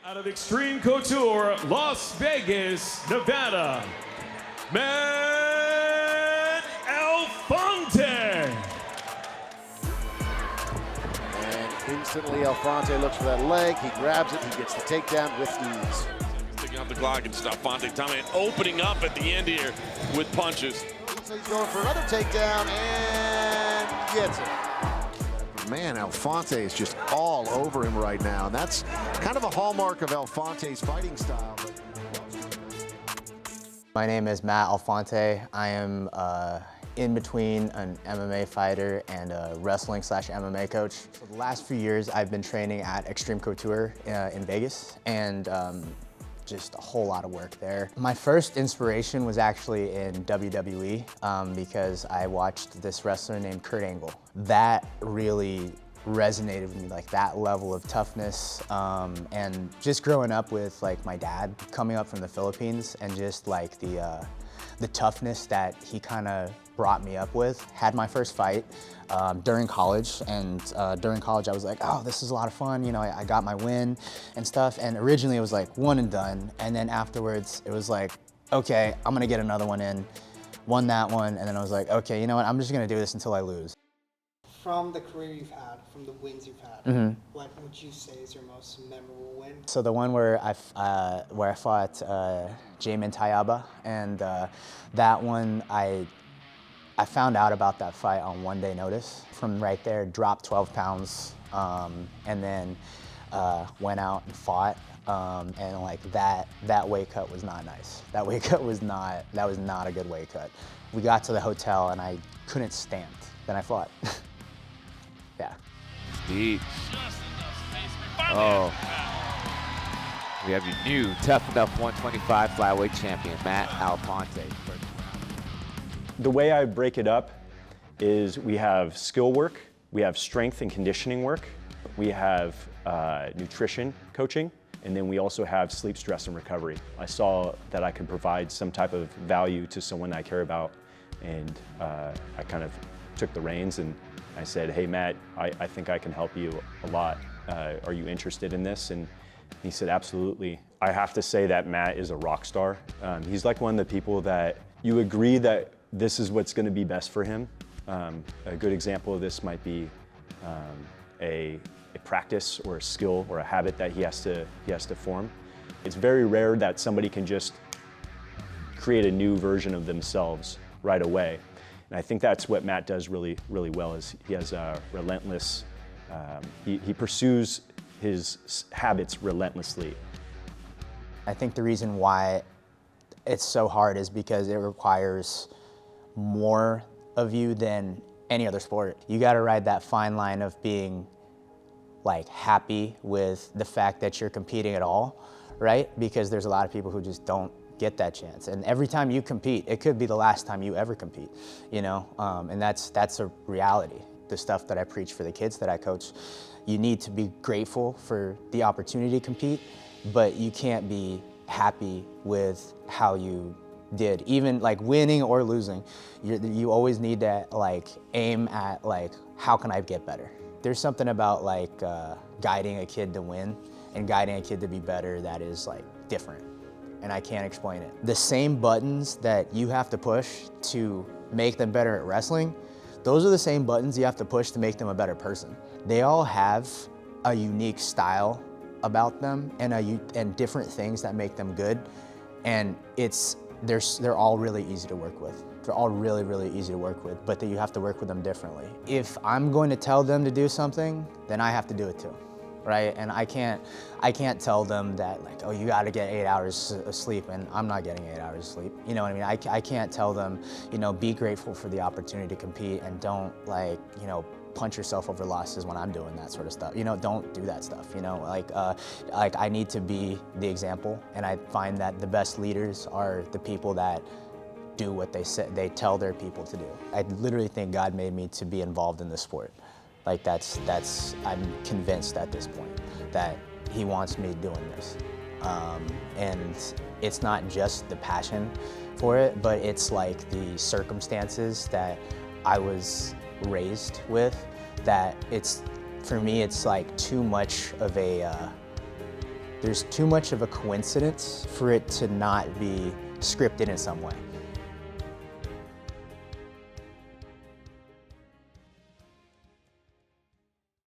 Out of Extreme Couture, Las Vegas, Nevada, Matt Alfonte. And instantly Alfonte looks for that leg, he grabs it, he gets the takedown with ease. Taking out the clock and Alfonte Tommy opening up at the end here with punches. So he's going for another takedown and gets it. Man, Alfonte is just all over him right now, and that's kind of a hallmark of Alfonte's fighting style. My name is Matt Alfonte. I am in between an MMA fighter and a wrestling/MMA coach. For the last few years, I've been training at Extreme Couture in Vegas, and just a whole lot of work there. My first inspiration was actually in WWE because I watched this wrestler named Kurt Angle. That really resonated with me, like that level of toughness, and just growing up with like my dad coming up from the Philippines and just like the toughness that he kind of brought me up with. Had my first fight during college, and during college I was like, oh, this is a lot of fun, you know, I got my win and stuff, and originally it was like one and done, and then afterwards it was like, okay, I'm gonna get another one in, won that one, and then I was like, okay, you know what, I'm just gonna do this until I lose. From the career you've had, from the wins you've had, what would you say is your most memorable win? So the one where I fought Jamin Tayaba, and that one I found out about that fight on 1 day notice. From right there, dropped 12 pounds, and then went out and fought, and like that weight cut was not nice. That weight cut was not a good weight cut. We got to the hotel and I couldn't stand. Then I fought. Yeah. Deep. Oh. We have your new Tough Enough 125 flyweight champion, Matt Alfonte. The way I break it up is we have skill work, we have strength and conditioning work, we have nutrition coaching, and then we also have sleep, stress, and recovery. I saw that I could provide some type of value to someone I care about, and I kind of took the reins and I said, hey Matt, I think I can help you a lot. Are you interested in this? And he said, absolutely. I have to say that Matt is a rock star. He's like one of the people that you agree that this is what's going to be best for him. A good example of this might be a practice or a skill or a habit that he has to form. It's very rare that somebody can just create a new version of themselves right away. And I think that's what Matt does really, really well, is he has a relentless, he pursues his habits relentlessly. I think the reason why it's so hard is because it requires more of you than any other sport. You gotta ride that fine line of being like happy with the fact that you're competing at all, right? Because there's a lot of people who just don't get that chance. And every time you compete, it could be the last time you ever compete, you know? And that's a reality. The stuff that I preach for the kids that I coach, you need to be grateful for the opportunity to compete, but you can't be happy with how you did. Even like winning or losing, you always need to like aim at like, how can I get better? There's something about like guiding a kid to win and guiding a kid to be better that is like different. And I can't explain it. The same buttons that you have to push to make them better at wrestling, those are the same buttons you have to push to make them a better person. They all have a unique style about them and different things that make them good. And they're all really easy to work with. They're all really, really easy to work with, but you have to work with them differently. If I'm going to tell them to do something, then I have to do it too. Right? And I can't tell them that like, oh, you got to get 8 hours of sleep, and I'm not getting 8 hours of sleep. You know what I mean? I can't tell them, you know, be grateful for the opportunity to compete and don't like, you know, punch yourself over losses when I'm doing that sort of stuff. You know, don't do that stuff. You know, like I need to be the example, and I find that the best leaders are the people that do what they tell their people to do. I literally think God made me to be involved in this sport. Like I'm convinced at this point that he wants me doing this. And it's not just the passion for it, but it's like the circumstances that I was raised with, that for me, it's like too much of a There's too much of a coincidence for it to not be scripted in some way.